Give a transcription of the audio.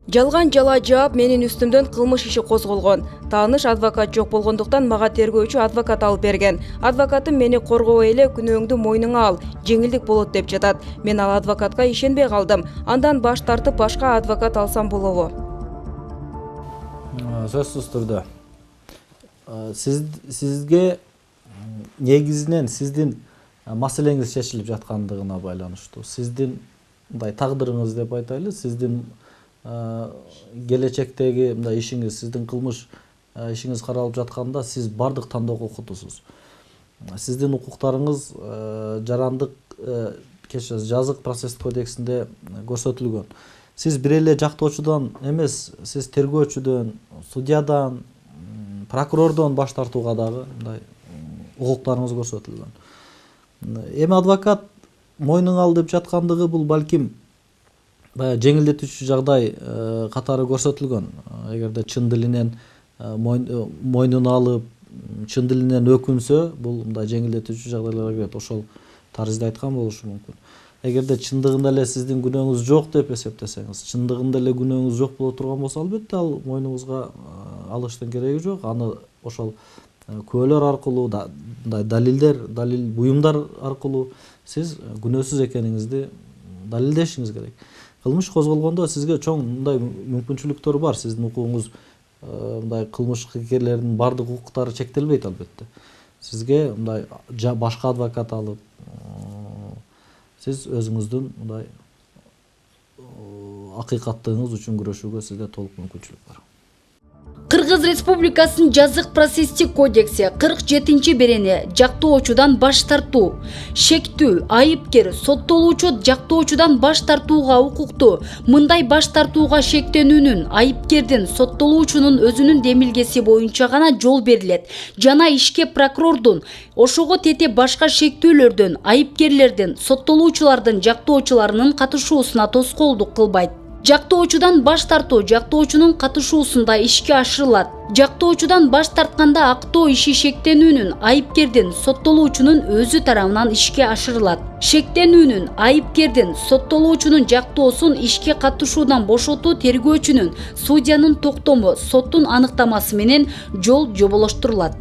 Жалган жала жаап менин үстүмдөн кылмыш иши козголгон. Тааныш адвокат жок болгондуктан мага тергөөчү адвокат алып берген. Адвокатым мени коргобой эле күнөөңдү мойнуңа ал, жеңилдик болот деп жатат. Мен ал адвокатка ишенбей калдым. Андан баш тартып башка адвокат алсам болобу? Сөзсүз түрдө. Сизге негизинен сиздин маселеңиз чечилип жаткандыгына байланыштуу. Сиздин мындай тагдырыңыз деп айтайлы, сиздин келечектеги мындай ишиңиз, сиздин кылмыш ишиңиз каралып жатканда сиз бардык тандоо укуктусуз. Сиздин укуктарыңыз жарандык жазык процесстик кодексинде көрсөтүлгөн. Сиз бир эле жактоочудан эмес, сиз тергөөчүдөн, судьядан, прокурордон баш тартууга дагы мындай укуктарыңыз көрсөтүлгөн. Эми адвокат мойнуңа ал деп жаткандыгы бул балким жеңилдетүүчү жагдай катары көрсөтүлгөн. Эгерде чын дилинен мойнуна алып, чын дилинен өкүнсө, бул мындай жеңилдетүүчү жагдайларга кирет. Ошол тарызда айткан болушу мүмкүн. Эгерде чындыгында эле сиздин күнөөңүз жок деп эсептесеңиз, чындыгында эле күнөөңүз жок боло турган болсо, албетте ал мойнуңузга алыштын кереги жок. Аны ошол күбөлөр аркылуу, далил буюмдар аркылуу сиз күнөөсүз экениңизди далилдешиңиз керек. Кылмыш козголгондо сизге чоң мындай мүмкүнчүлүктөр бар. Сиздин укугуңуз мындай кылмышкерлердин бардык укуктары чектелбейт албетте. Сизге мындай башка адвокат алып, сиз өзүңүздүн мындай акыйкаттыгыңыз үчүн күрөшүүгө сизде толук мүмкүнчүлүк бар. Кыргыз Республикасынын жазык процесстик кодекси 47-берени жактоочудан баш тартуу. Шектүү айыпкер соттолуучу жактоочудан баш тартууга укуктуу. Мындай баш тартууга шектенүүнүн айыпкердин соттолуучунун өзүнүн демилгеси боюнча гана жол берилет жана ишке прокурордун ошого тете башка шектүүлөрдөн айыпкерлердин соттолуучулардын жактоочуларынын катышуусуна тоскоолдук кылбайт. Жактоочудан баш тартуу жактоочунун катышуусунда ишке ашырылат. Жактоочудан баш тартканда актоо иши шектенүүнүн айыпкердин соттолуучунун өзү тарабынан ишке ашырылат. Шектенүүнүн айыпкердин соттолуучунун жактоосун ишке катышуудан бошотуу тергөөчүнүн, судьянын токтому, соттун аныктамасы менен жол жоболоштурулат.